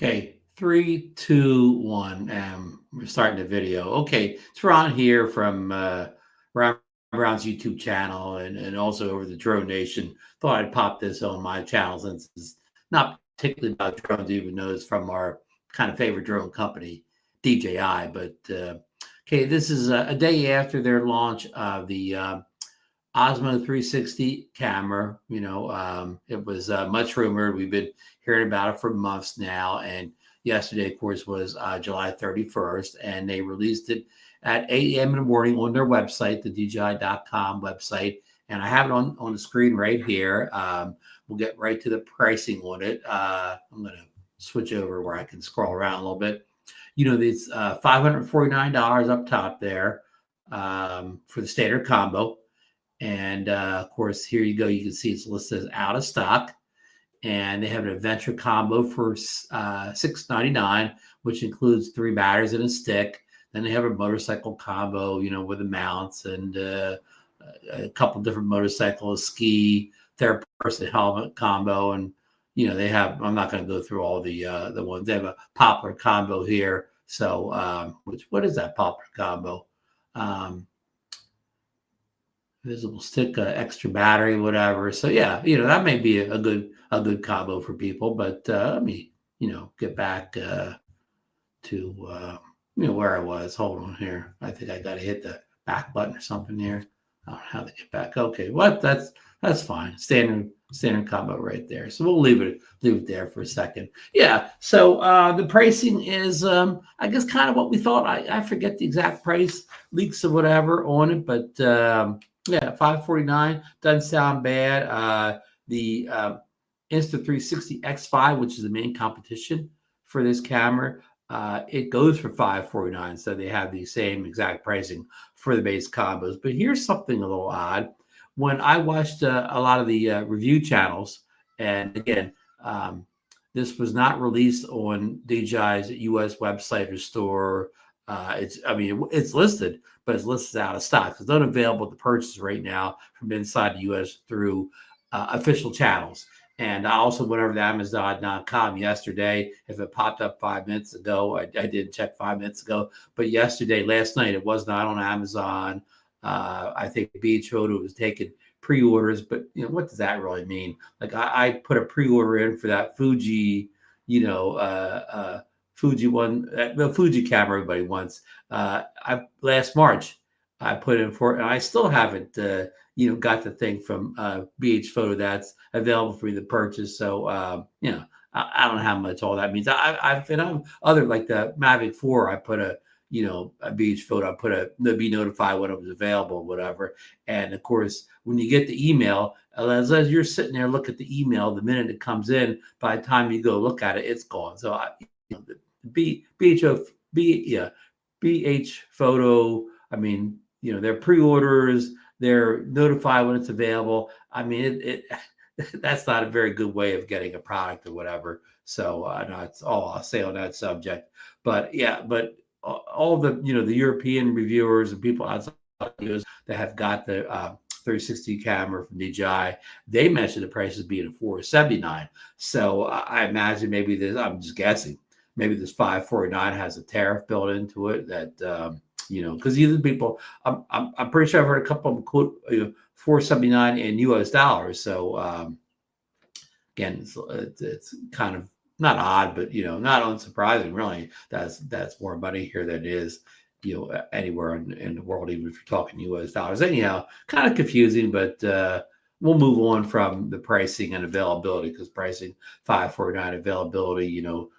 Okay, three, two, one, and we're starting the video. Okay, it's Ron here from Ron Brown's YouTube channel and also over the Drone Nation. Thought I'd pop this on my channel since it's not particularly about drones, even though it's from our kind of favorite drone company, DJI. But okay, this is a day after their launch of the Osmo 360 camera. It was much rumored. We've been hearing about it for months now. And yesterday, of course, was July 31st, and they released it at 8 a.m. in the morning on their website, the DJI.com website. And I have it on the screen right here. We'll get right to the pricing on it. I'm going to switch over where I can scroll around a little bit. It's $549 up top there for the standard combo. And of course, here you go. You can see it's listed as out of stock. And they have an adventure combo for $699, which includes 3 batteries and a stick. Then they have a motorcycle combo, with the mounts and a couple different motorcycles, ski, third person helmet combo. And, they have, I'm not going to go through all the ones. They have a poplar combo here. So, what is that poplar combo? Visible stick, extra battery, whatever. So yeah, that may be a good combo for people. But let me, get back to where I was. Hold on here. I think I got to hit the back button or something here. I don't know how to get back. Okay, what? That's fine. Standard combo right there. So we'll leave it there for a second. Yeah. So the pricing is, I guess, kind of what we thought. I forget the exact price, leaks or whatever on it, but yeah, $549 doesn't sound bad. The Insta360 X5, which is the main competition for this camera, it goes for $549. So they have the same exact pricing for the base combos. But here's something a little odd. When I watched a lot of the review channels, and again, this was not released on DJI's US website or store. It's listed, but it's listed out of stock. It's not available to purchase right now from inside the US through official channels. And I also went over to Amazon.com yesterday. If it popped up 5 minutes ago, I didn't check 5 minutes ago. But last night, it was not on Amazon. I think Beach Photo was taking pre-orders, but what does that really mean? Like I put a pre-order in for that Fuji, Fuji one, the Fuji camera everybody wants. Last March I put in for it, and I still haven't, got the thing from BH Photo that's available for me to purchase. So, I don't know how much all that means. I've been other like the Mavic 4. I put a BH Photo. I put to be notified when it was available, whatever. And of course, when you get the email, as you're sitting there, look at the email. The minute it comes in, by the time you go look at it, it's gone. So BH Photo. Their pre-orders, they're notified when it's available. That's not a very good way of getting a product or whatever. So that's all I'll say on that subject. But yeah, all the the European reviewers and people outside the US that have got the 360 camera from DJI, they mentioned the prices being $479. So I imagine maybe this. I'm just guessing. Maybe this $549 has a tariff built into it that because these are people. I'm pretty sure I've heard a couple of them quote $479 in US dollars. So again, it's kind of not odd, but not unsurprising. Really, that's more money here than it is anywhere in the world, even if you're talking US dollars. Anyhow, kind of confusing, but we'll move on from the pricing and availability, because pricing $549, availability, no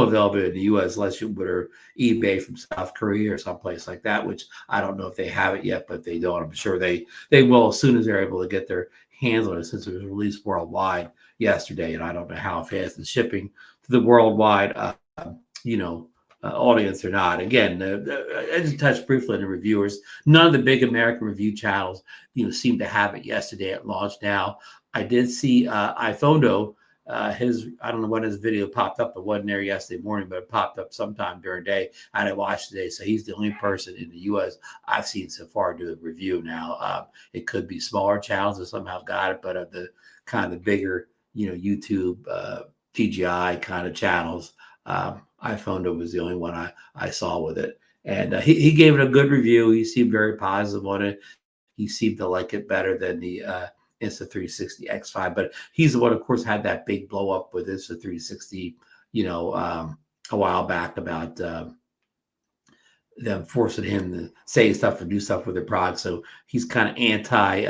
availability in the U.S. unless you order eBay from South Korea or someplace like that, which I don't know if they have it yet, but they don't. I'm sure they will as soon as they're able to get their hands on it, since it was released worldwide yesterday, and I don't know how fast it's shipping to the worldwide audience or not. Again, I just touched briefly on the reviewers. None of the big American review channels seem to have it yesterday at launch. Now I did see iPhoto. I don't know when his video popped up. It wasn't there yesterday morning, but it popped up sometime during the day. I didn't watch today, so he's the only person in the U.S. I've seen so far do a review. Now, it could be smaller channels that somehow got it, but of the kind of the bigger, YouTube DJI kind of channels. iPhone was the only one I saw with it. And he gave it a good review. He seemed very positive on it. He seemed to like it better than the Insta360 X5. But he's the one, of course, had that big blow up with Insta360, a while back about them forcing him to say stuff or do stuff with their product. So he's kind of anti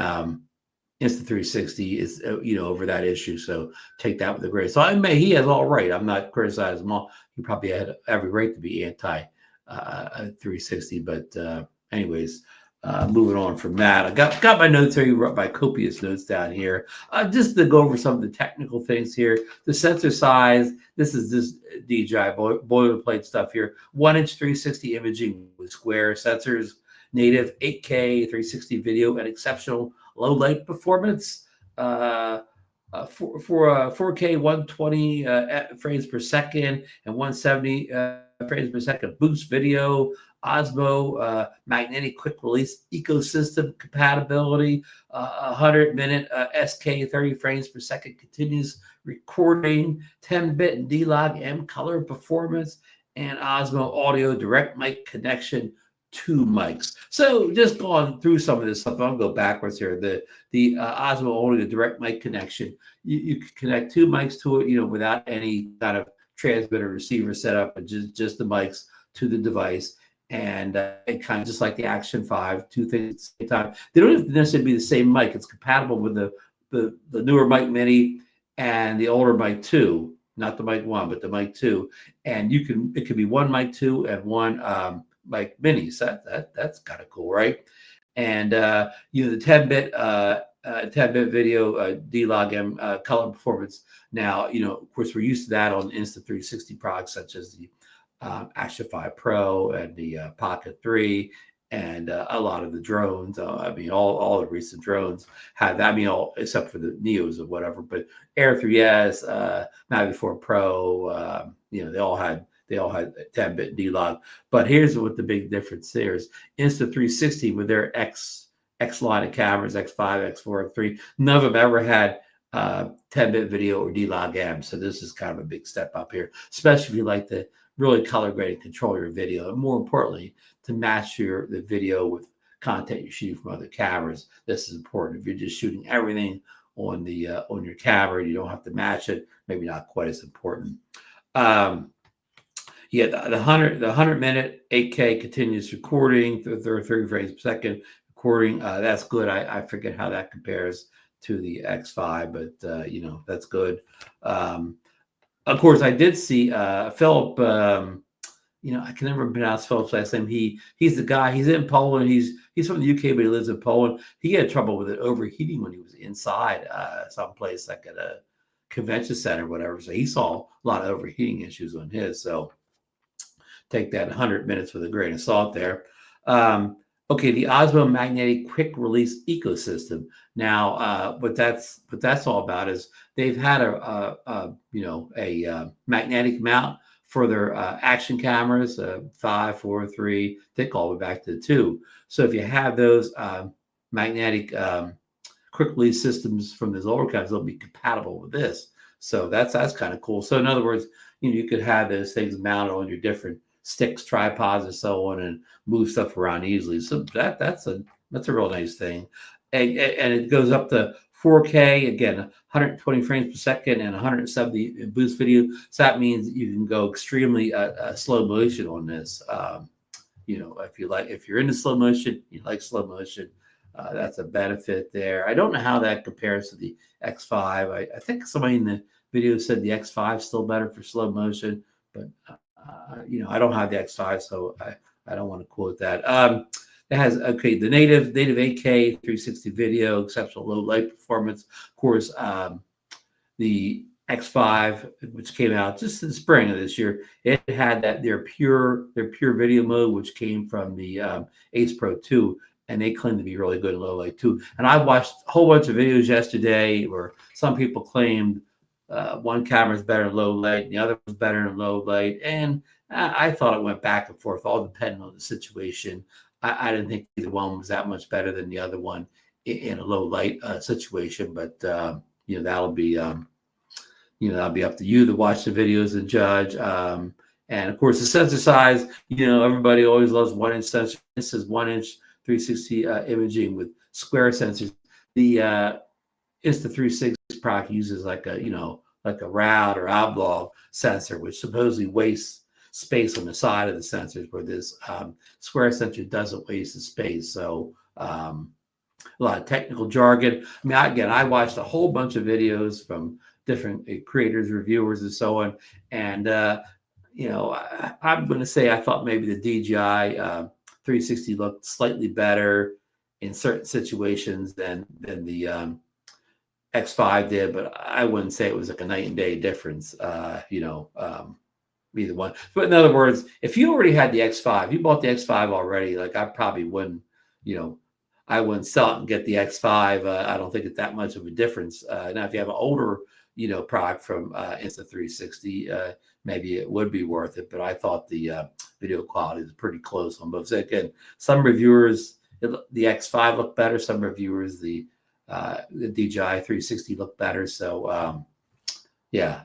Insta360 is over that issue. So take that with a grain. So he has all right. I'm not criticizing him all. He probably had every right to be anti 360. But anyways, moving on from that, I got my notes here. You wrote my copious notes down here. Just to go over some of the technical things here. The sensor size. This is this DJI boilerplate stuff here. 1-inch 360 imaging with square sensors, native 8K 360 video, and exceptional low light performance. For 4K 120 frames per second and 170 frames per second boost video. Osmo magnetic quick release ecosystem compatibility, 100-minute SK 30 frames per second continuous recording, 10-bit and D-Log M color performance, and Osmo audio direct mic connection, 2 mics. So just going through some of this stuff, I'll go backwards here. The Osmo audio direct mic connection, you can connect 2 mics to it, without any kind of transmitter receiver setup, and just the mics to the device. And it kind of just like the Action 5, 2 things at the same time. They don't have to necessarily be the same mic. It's compatible with the newer Mic Mini and the older Mic 2, not the Mic 1, but the Mic 2. And it could be one Mic 2 and one Mic Mini. So that's kind of cool, right? And the 10-bit 10-bit video D-Log M color performance. Now, of course, we're used to that on Insta360 products such as the Action 5 Pro and the Pocket 3 and a lot of the drones. All the recent drones had that. All except for the Neos or whatever. But Air 3S, Mavic 4 Pro, they all had 10-bit D-Log. But here's what the big difference there is. Insta360 with their X line of cameras, X5, X4, X3, none of them ever had 10-bit video or D-Log M. So this is kind of a big step up here, especially if you like to really color grade and control your video, and more importantly, to match the video with content you're shooting from other cameras. This is important. If you're just shooting everything on your camera, you don't have to match it. Maybe not quite as important. The 100-minute 8K continuous recording, 30 frames per second recording. That's good. I forget how that compares to the X5, but that's good. Of course, I did see Philip. I can never pronounce Philip's last name. He's the guy. He's in Poland. He's from the UK, but he lives in Poland. He had trouble with it overheating when he was inside someplace like at a convention center or whatever. So he saw a lot of overheating issues on his. So take that 100 minutes with a grain of salt there. Okay, the Osmo magnetic quick release ecosystem. Now, what that's all about is they've had a magnetic mount for their action cameras, 5, 4, 3, they all the way back to the 2. So if you have those magnetic quick release systems from those older cameras, they'll be compatible with this. So that's kind of cool. So in other words, you could have those things mounted on your different sticks, tripods, and so on, and move stuff around easily. So that's a real nice thing. And it goes up to 4K, again, 120 frames per second and 170 boost video. So that means you can go extremely slow motion on this. If you're into slow motion, you like slow motion, that's a benefit there. I don't know how that compares to the X5. I think somebody in the video said the X5 is still better for slow motion, but I don't have the X5, so I don't want to quote that. It has the native 8K 360 video, exceptional low light performance. Of course, the X5, which came out just in the spring of this year, it had their pure video mode, which came from the Ace Pro 2, and they claim to be really good in low light too. And I watched a whole bunch of videos yesterday where some people claimed one camera is better in low light, and the other was better in low light, and I thought it went back and forth, all depending on the situation. I didn't think either one was that much better than the other one in a low light situation, but that'll be that'll be up to you to watch the videos and judge. And of course, the sensor size, everybody always loves 1-inch sensor. This is 1-inch 360 imaging with square sensors. The Insta360 product uses like a round or oblong sensor, which supposedly wastes space on the side of the sensors, where this square sensor doesn't waste the space. So a lot of technical jargon. I mean, I watched a whole bunch of videos from different creators, reviewers, and so on. And, I'm going to say I thought maybe the DJI 360 looked slightly better in certain situations than the X5 did, but I wouldn't say it was like a night and day difference, either one. But in other words, if you already had the X5, you bought the X5 already, like I probably wouldn't, I wouldn't sell it and get the X5. I don't think it's that much of a difference. Now, if you have an older, product from Insta360, maybe it would be worth it. But I thought the video quality is pretty close on both. So again, some reviewers, the X5 looked better. Some reviewers, the DJI 360 looked better. So it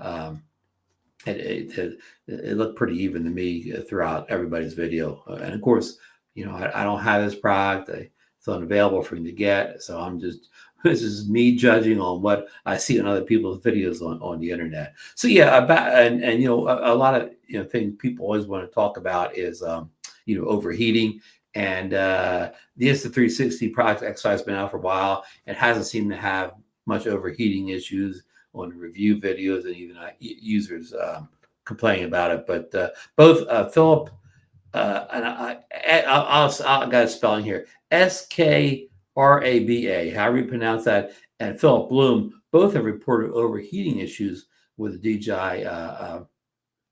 looked pretty even to me throughout everybody's video. And of course, I don't have this product. It's unavailable for me to get. So this is me judging on what I see on other people's videos on the internet. So yeah, a lot of things people always want to talk about is overheating. And the Insta360 product X5 has been out for a while. It hasn't seemed to have much overheating issues on the review videos, and even users complaining about it. But both Philip and I'll got a spelling here, SKRABA, however you pronounce that, and Philip Bloom both have reported overheating issues with the DJI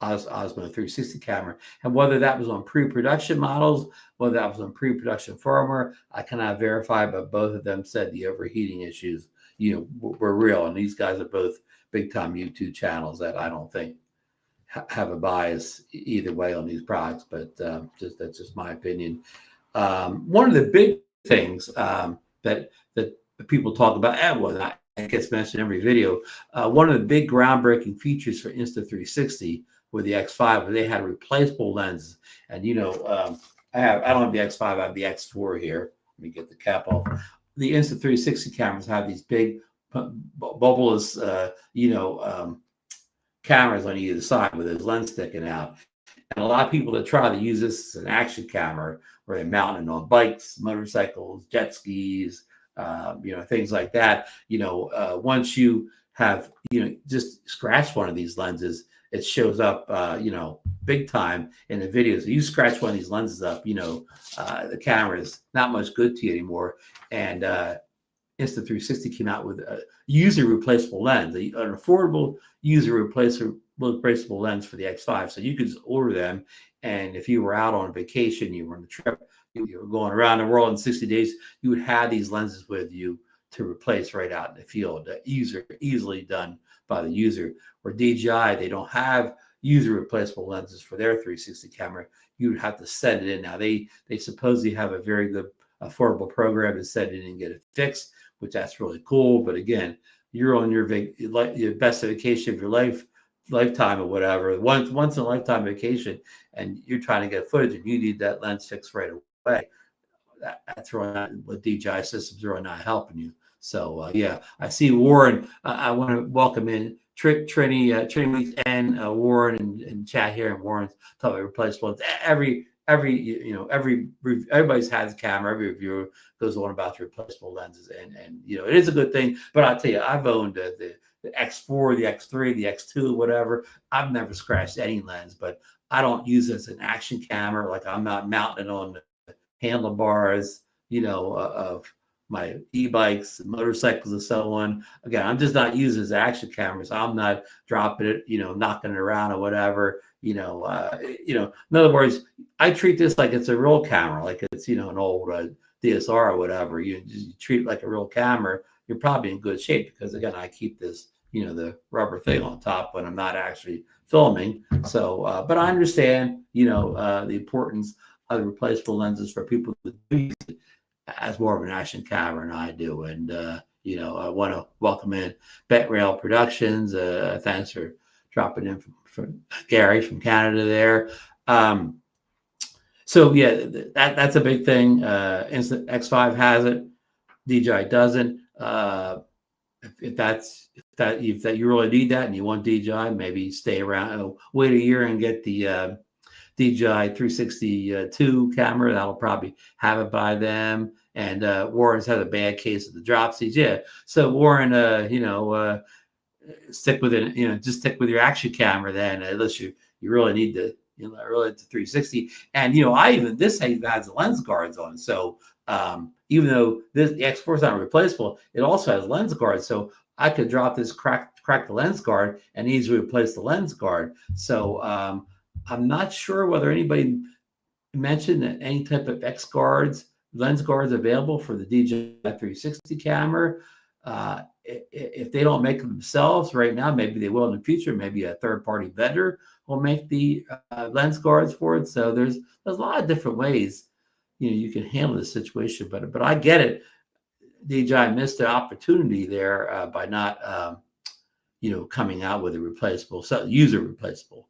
Osmo 360 camera. And whether that was on pre-production models, whether that was on pre-production firmware, I cannot verify, but both of them said the overheating issues were real. And these guys are both big time YouTube channels that I don't think have a bias either way on these products, but that's just my opinion. One of the big things that people talk about, and it gets mentioned in every video, one of the big groundbreaking features for Insta360 with the X5 was they had replaceable lenses. And I don't have the X5, I have the X4 here. Let me get the cap off. The Insta360 cameras have these big bubbleless, cameras on either side with his lens sticking out. And a lot of people that try to use this as an action camera, where they're mounted on bikes, motorcycles, jet skis, things like that. Once you have, just scratch one of these lenses, it shows up, big time in the videos. You scratch one of these lenses up, the camera is not much good to you anymore. And Insta360 came out with a user replaceable lens, an affordable user replaceable lens for the X5. So you could just order them. And if you were out on vacation, you were on a trip, you were going around the world in 60 days, you would have these lenses with you to replace right out in the field. Easily done by the user. Where DJI, they don't have user replaceable lenses for their 360 camera. You would have to send it in. Now they supposedly have a very good affordable program to send it in and get it fixed, which that's really cool. But again, you're on your best vacation of your lifetime or whatever, once in a lifetime vacation, and you're trying to get footage and you need that lens fixed right away. That's really not what DJI systems are really not helping you. So I see Warren. I want to welcome in Trini and Warren and chat here. And Warren's talking about replaceable. Everybody's has a camera. Every reviewer goes on about the replaceable lenses, and it is a good thing. But I'll tell you, I've owned the X4, the X3, the X2, whatever. I've never scratched any lens, but I don't use it as an action camera. Like, I'm not mounting it on the handlebars, of my e-bikes and motorcycles and so on. Again, I'm just not using it as action cameras. I'm not dropping it, knocking it around or whatever. In other words, I treat this like it's a real camera, like it's, an old DSR or whatever. You treat it like a real camera, you're probably in good shape, because again, I keep this, the rubber thing on top when I'm not actually filming. So, but I understand, the importance of the replaceable lenses for people who use it as more of an action camera than I do. And, I want to welcome in Bet Rail Productions. Thanks for dropping in from Gary from Canada there. So yeah, that's a big thing. Instant X5 has it, DJI doesn't. If you really need that and you want DJI, maybe stay around, wait a year and get the DJI 362 camera. That'll probably have it by them. And Warren's had a bad case of the dropsies. Yeah. So Warren, stick with it. Just stick with your action camera then, unless you really need the really the 360. And this has lens guards on. So even though the X4 is not replaceable, it also has lens guards. So I could drop this, crack the lens guard, and easily replace the lens guard. So I'm not sure whether anybody mentioned that any type of lens guards available for the DJI 360 camera. If they don't make them themselves right now, maybe they will in the future. Maybe a third-party vendor will make the lens guards for it. So there's a lot of different ways you can handle this situation. But I get it. DJI missed the opportunity there by not coming out with a user replaceable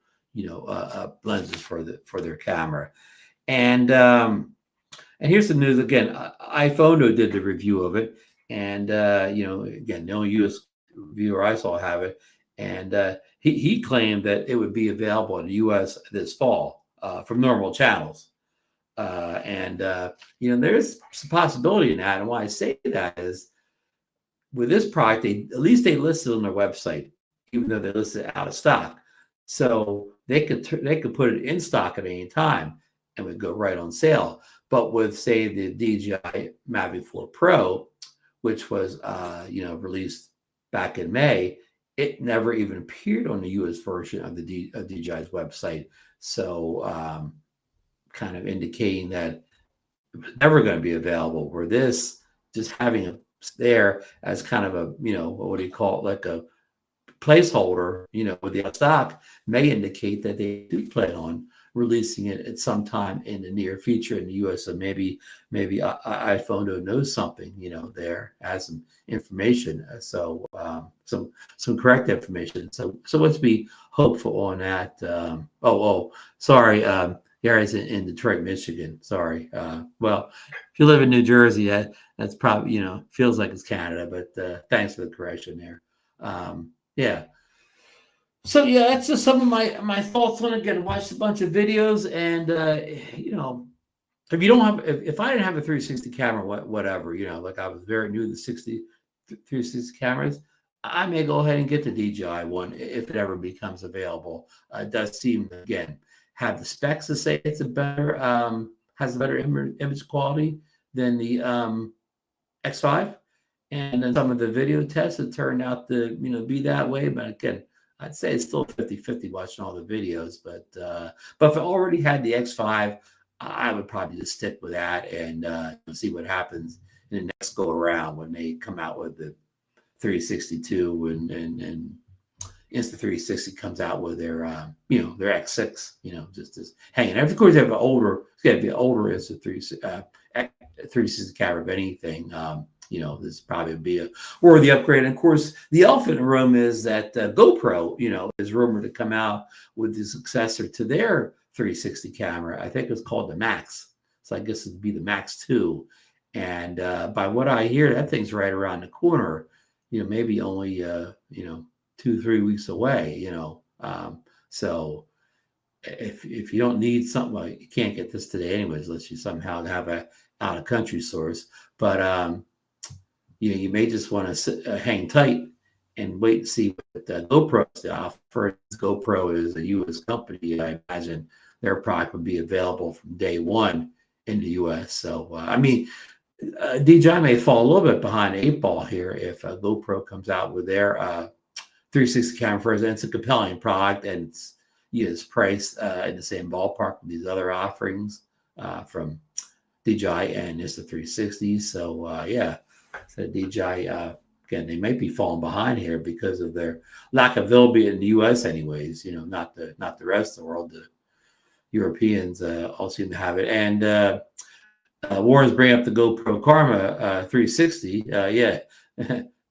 lenses for their camera. And here's the news again. iPhone did the review of it, and again, the only U.S. reviewer I saw have it, and he claimed that it would be available in the U.S. this fall from normal channels. There's some possibility in that. And why I say that is, with this product, at least they listed on their website, even though they listed out of stock. So they could put it in stock at any time and would go right on sale. But with, say, the DJI Mavic 4 Pro, which was released back in May, it never even appeared on the U.S. version of DJI's website. So kind of indicating that it was never going to be available. Where this, just having it there as kind of a, what do you call it, like a placeholder, with the stock, may indicate that they do plan on releasing it at some time in the near future in the U.S. So maybe iPhone knows something, there, has some information. So some correct information. So let's be hopeful on that. Sorry. Gary's in Detroit, Michigan. Sorry. Well, if you live in New Jersey, that's probably, feels like it's Canada, but thanks for the correction there. Yeah. So yeah, that's just some of my thoughts on it. Again, watched a bunch of videos, and if you don't have, if I didn't have a 360 camera, whatever, like I was very new to the 360 cameras, I may go ahead and get the DJI one if it ever becomes available. It does seem, again, have the specs to say it's has a better image quality than the X5, and then some of the video tests have turned out to be that way. But again, I'd say it's still 50-50 watching all the videos. But if I already had the X5, I would probably just stick with that and see what happens in the next go around when they come out with the 362 and Insta360 comes out with their their X6, just hanging. And of course, they have it's got to be an older Insta360 camera, if anything. This probably would be a worthy upgrade. And of course, the elephant in the room is that GoPro, is rumored to come out with the successor to their 360 camera. I think it's called the Max. So I guess it'd be the Max 2. And by what I hear, that thing's right around the corner. Maybe only 2-3 weeks away. So if you don't need something, like, you can't get this today anyways, unless you somehow have a out of country source. But you may just want to hang tight and wait and see what GoPro is to offer. GoPro is a U.S. company. I imagine their product would be available from day one in the U.S. So DJI may fall a little bit behind the 8 ball here if GoPro comes out with their 360 camera first. And it's a compelling product, and it's priced in the same ballpark with these other offerings from DJI and Insta360. So DJI, again, they might be falling behind here because of their lack of availability in the U.S. anyways, not the rest of the world. The Europeans all seem to have it. And Warren's bringing up the GoPro Karma 360.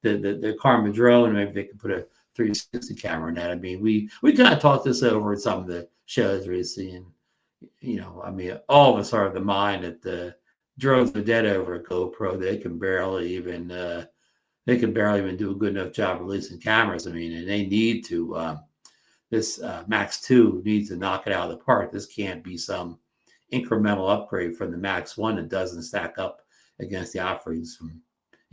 the Karma drone. Maybe they could put a 360 camera in that. I mean, we kind of talked this over at some of the shows recently, and I mean, all of us are of the mind that the drones are dead over a GoPro. They can barely even do a good enough job releasing cameras. I mean, and they need to. This Max 2 needs to knock it out of the park. This can't be some incremental upgrade from the Max 1 that doesn't stack up against the offerings from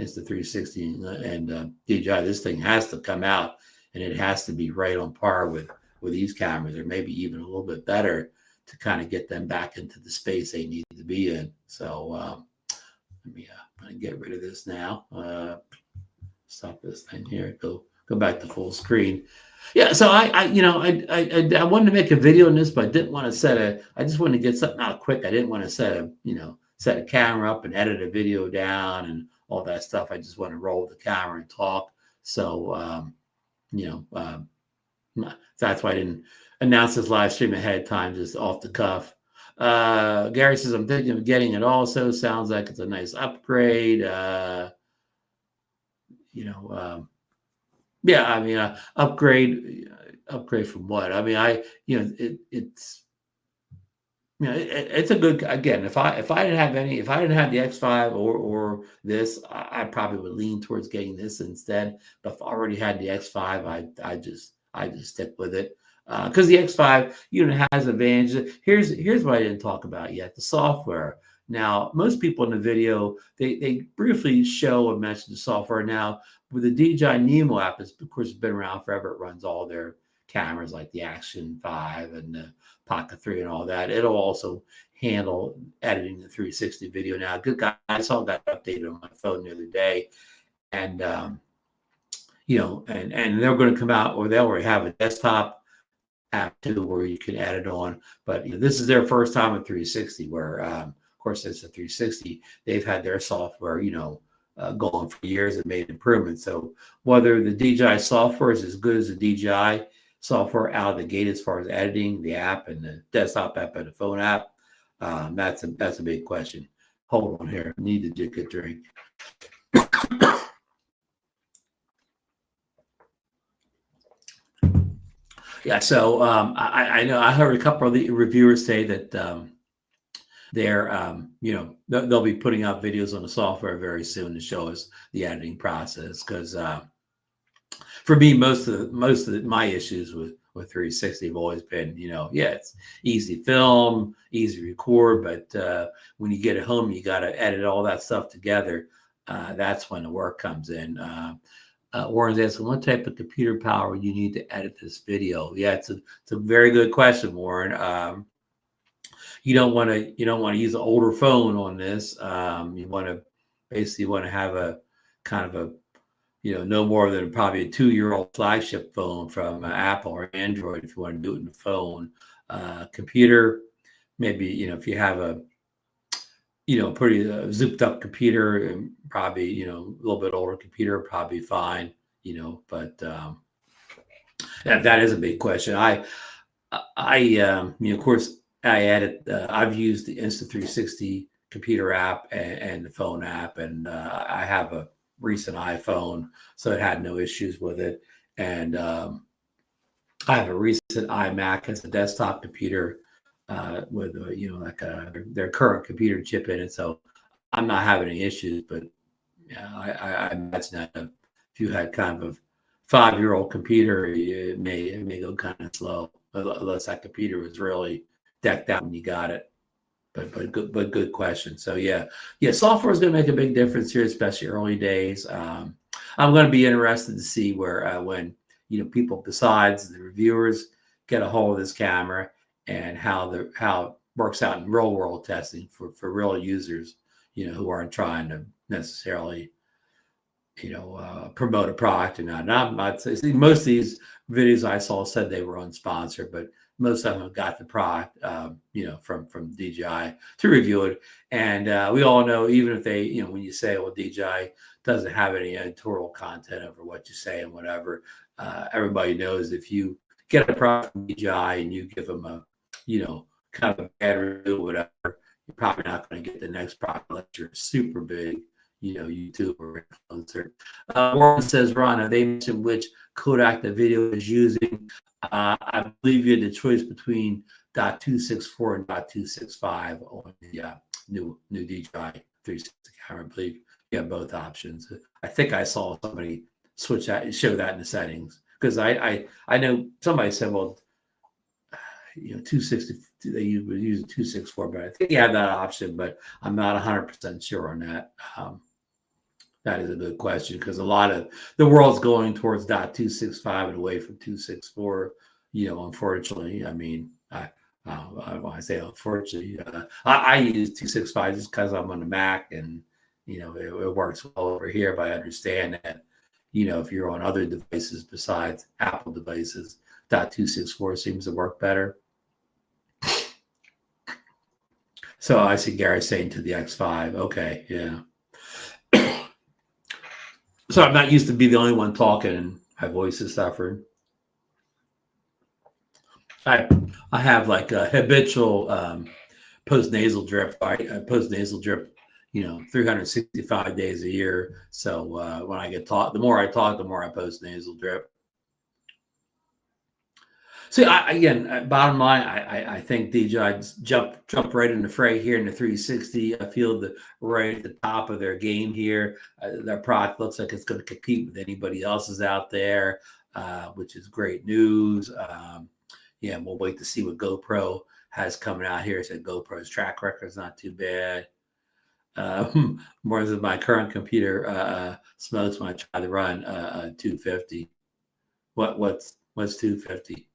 Insta360 and DJI. This thing has to come out, and it has to be right on par with these cameras, or maybe even a little bit better, to kind of get them back into the space they need to be in. So let me I'm going to get rid of this now. Stop this thing here. Go back to full screen. Yeah, so I wanted to make a video on this, but I didn't want to I just wanted to get something out quick. I didn't want to set a camera up and edit a video down and all that stuff. I just want to roll the camera and talk. So, that's why I didn't announce this live stream ahead of time, just off the cuff. Gary says, I'm thinking of getting it also. Sounds like it's a nice upgrade. Yeah, I mean, upgrade from what? I mean, it's a good, again, if I didn't have the X5 or this, I probably would lean towards getting this instead. But if I already had the X5, I just stick with it. Because the X5 has advantages. Here's what I didn't talk about yet: the software. Now, most people in the video, they briefly show and mention the software. Now, with the DJI Nemo app, it's, of course, been around forever. It runs all their cameras like the Action 5 and the Pocket 3 and all that. It'll also handle editing the 360 video now. Good guy. I saw that updated on my phone the other day. And, and they're going to come out, or they already have a desktop app too, where you can add it on. But this is their first time with 360, where, of course, it's a 360. They've had their software, going for years and made improvements. So whether the DJI software is as good as the DJI software out of the gate as far as editing the app and the desktop app and the phone app, that's a big question. Hold on here. I need to get a drink. Yeah, so I know I heard a couple of the reviewers say that they'll be putting out videos on the software very soon to show us the editing process. Because for me, most of my issues with 360 have always been, it's easy to film, easy to record, but when you get it home, you got to edit all that stuff together. That's when the work comes in. Warren's asking, what type of computer power would you need to edit this video? Yeah, it's a very good question, Warren. You don't want to use an older phone on this. You want to have a kind of a no more than probably a 2-year-old flagship phone from Apple or Android if you want to do it in the phone. Computer, maybe if you have a pretty zooped up computer, and probably a little bit older computer, probably fine. But that is a big question. Of course, I added. I've used the Insta360 computer app and the phone app, and I have a recent iPhone, so it had no issues with it. And I have a recent iMac as a desktop computer with their current computer chip in it, so I'm not having any issues. But I imagine that if you had kind of a 5-year-old computer, it may go kind of slow, unless that computer was really decked out when you got it. But good question. So yeah, software is going to make a big difference here, especially early days. I'm going to be interested to see where when people besides the reviewers get a hold of this camera, and how it works out in real world testing for real users, who aren't trying to necessarily promote a product or not. And most of these videos I saw said they were unsponsored, but most of them have got the product, from DJI to review it. And we all know, even if they, when you say, well, DJI doesn't have any editorial content over what you say and whatever, everybody knows if you get a product from DJI and you give them a, kind of a bad review or whatever, you're probably not going to get the next product unless you're super big, YouTube or influencer. Warren says, Ron, have they mentioned which codec the video is using? I believe you had the choice between .264 and .265 on the new DJI 360 camera. I believe you have both options. I think I saw somebody switch that, show that in the settings, because I know somebody said, well, 260, they would use a 264, but I think you have that option, but I'm not 100% sure on that. That is a good question, because a lot of the world's going towards .265 and away from 264. Unfortunately, I mean, when I say unfortunately, I use 265 just because I'm on the Mac, and it works well over here. But I understand that if you're on other devices besides Apple devices, .264 seems to work better. So I see Gary saying to the X5. Okay, yeah. So I'm not used to be the only one talking, and my voice has suffered. I have like a habitual post-nasal drip. Post-nasal drip, 365 days a year. So when I get taught, the more I talk, the more I post-nasal drip. So again, bottom line, I think DJI jumped right in the fray here in the 360. I feel right at the top of their game here. Their product looks like it's going to compete with anybody else's out there, which is great news. We'll wait to see what GoPro has coming out here. So GoPro's track record is not too bad. More than my current computer smokes when I try to run 250. What's 250?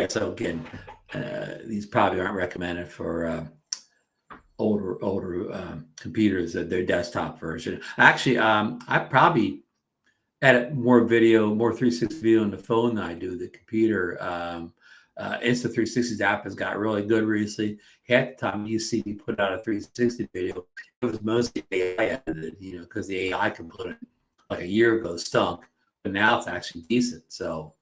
So again, these probably aren't recommended for older computers. Their desktop version. Actually, I probably edit more 360 video on the phone than I do the computer. Insta360's app has got really good recently. Half the time you see me put out a 360 video, it was mostly AI edited, because the AI component like a year ago stunk, but now it's actually decent. So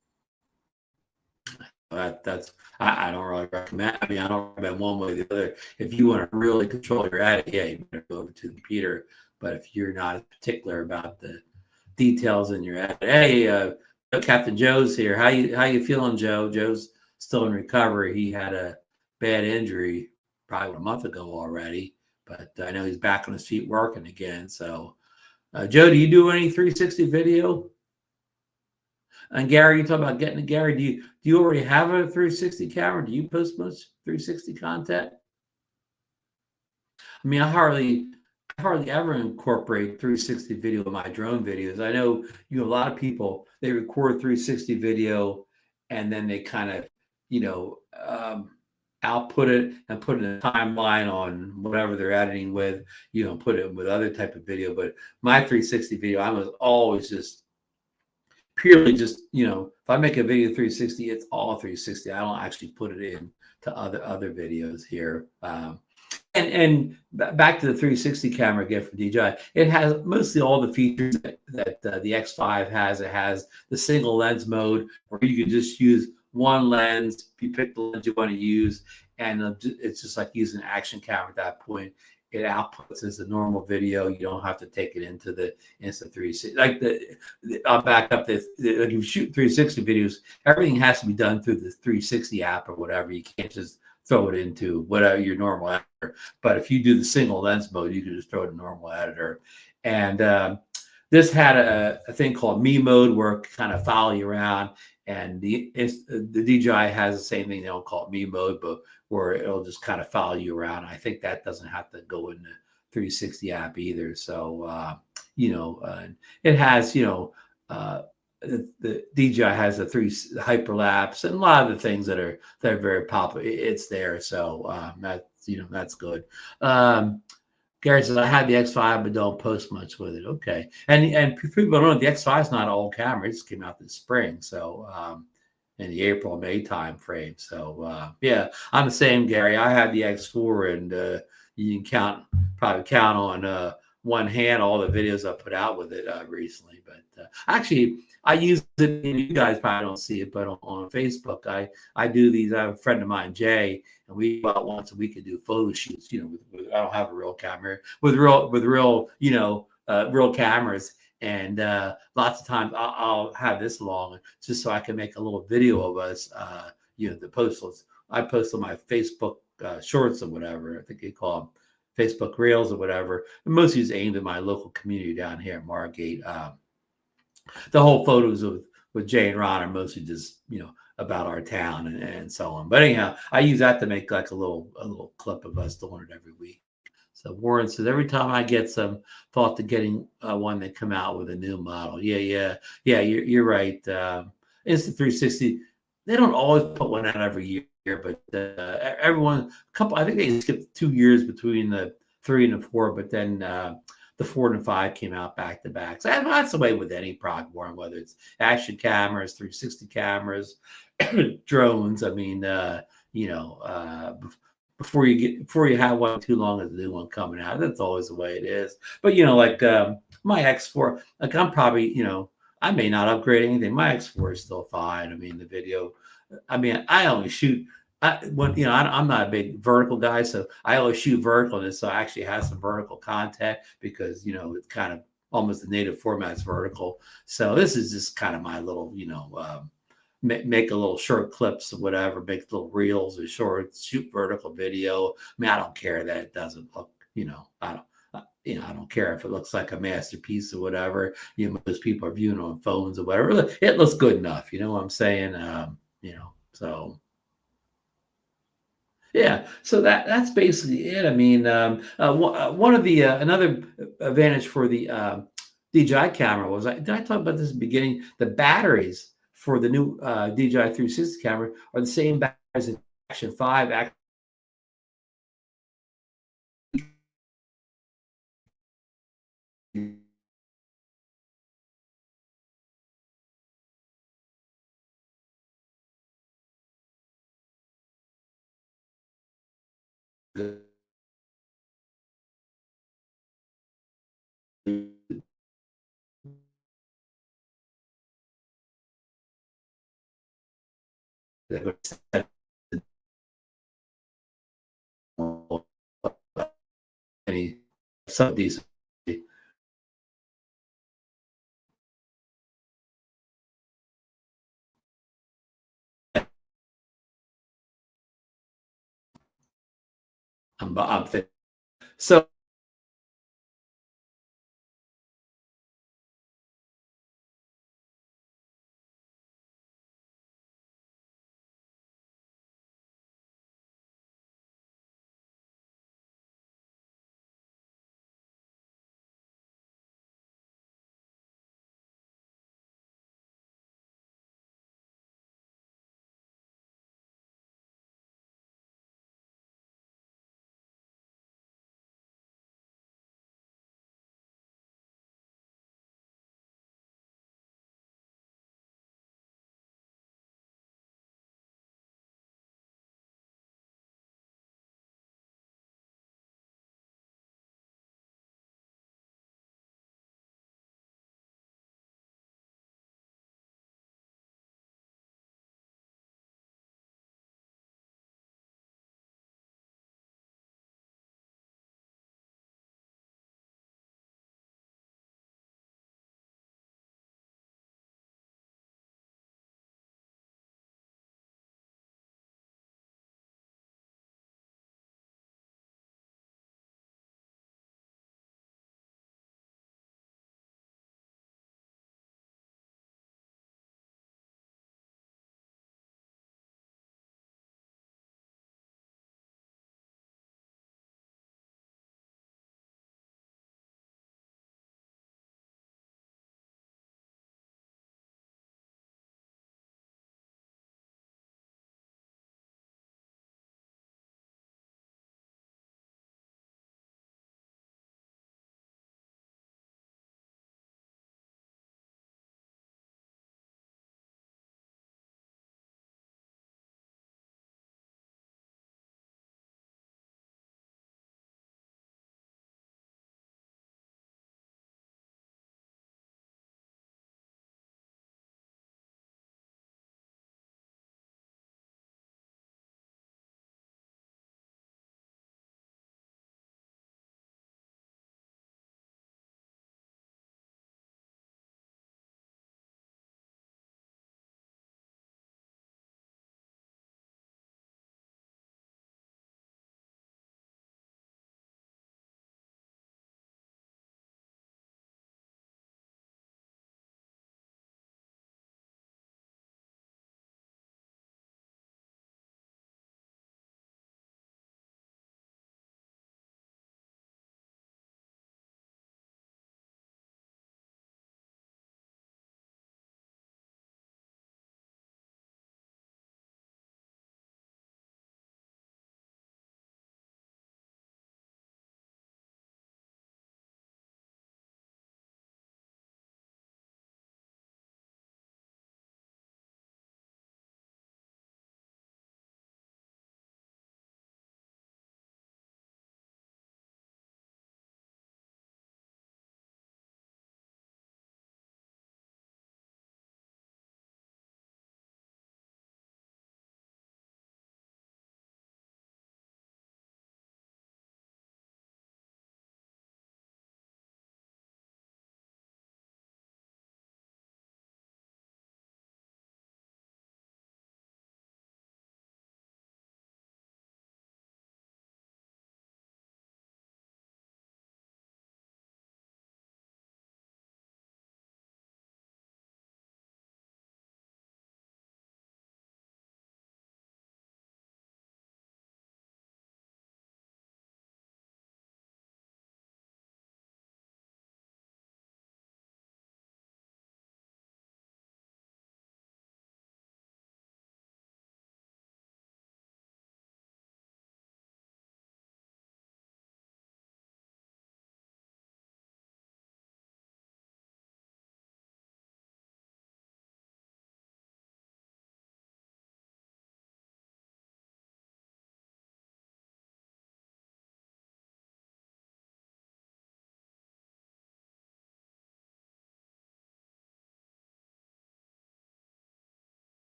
that's I don't really recommend. I mean, I don't recommend one way or the other. If you want to really control your edit, you better go over to the computer. But if you're not particular about the details in your edit, hey, Captain Joe's here. How you feeling, Joe? Joe's still in recovery. He had a bad injury probably a month ago already, but I know he's back on his feet working again. So, Joe, do you do any 360 video? And Gary, you talk about getting to Gary. Do you already have a 360 camera? Do you post much 360 content? I mean, I hardly ever incorporate 360 video in my drone videos. I know a lot of people, they record 360 video and then they kind of, output it and put it in a timeline on whatever they're editing with, put it with other type of video. But my 360 video, I was always just purely just, if I make a video 360, it's all 360. I don't actually put it in to other videos here. And back to the 360 camera again from DJI, it has mostly all the features that the X5 has. It has the single lens mode where you can just use one lens. You pick the lens you want to use, and it's just like using an action camera at that point. It outputs as a normal video. You don't have to take it into the Insta360. Like I'll back up this. If you shoot 360 videos, everything has to be done through the 360 app or whatever. You can't just throw it into whatever your normal editor. But if you do the single lens mode, you can just throw it in normal editor. And this had a thing called me mode where it kind of follow you around. And the DJI has the same thing. They don't call it me mode, but where it'll just kind of follow you around. I think that doesn't have to go in the 360 app either. So, it has, the DJI has the hyperlapse and a lot of the things that are very popular. It's there. So that's good. Gary says, I had the X5, but don't post much with it. Okay. And people don't know the X5 is not an old camera. It just came out this spring. So, in the April, May time frame. So, I'm the same, Gary. I had the X4, and you can probably count on one hand all the videos I put out with it recently. But actually, I use it. You guys probably don't see it, but on Facebook, I do these. I have a friend of mine, Jay, and we go out once a week and do photo shoots. I don't have a real camera with real real cameras. And lots of times I'll have this long just so I can make a little video of us. The posts. I post on my Facebook shorts or whatever. I think they call them Facebook Reels or whatever. And mostly it's aimed at my local community down here in Margate. The whole photos with Jay and Ron are mostly just about our town and so on. But anyhow, I use that to make like a little clip of us doing it every week. So Warren says every time I get some thought to getting one, they come out with a new model. Yeah. You're right. Insta360, they don't always put one out every year, but everyone, I think they skipped 2 years between the 3 and the 4, but then the 4 and 5 came out back to back. So that's the way with any product, Warren, whether it's action cameras, 360 cameras, drones. I mean, before you have one too long as a new one coming out. That's always the way it is. But like my X4, like I'm probably I may not upgrade anything. My X4 is still fine. I mean the video. I mean I only shoot. I'm not a big vertical guy, so I always shoot vertical, and so I actually have some vertical content because it's kind of almost the native format's vertical. So this is just kind of my little make a little short clips or whatever, make little reels or shorts, shoot vertical video. I mean, I don't care that it doesn't look, I don't care if it looks like a masterpiece or whatever. Most people are viewing on phones or whatever. It looks good enough. You know what I'm saying? So yeah. So that's basically it. I mean, one of the another advantage for the DJI camera was did I talk about this in the beginning? The batteries for the new DJI 360 camera are the same batteries as Action 5. Any some of these. I'm so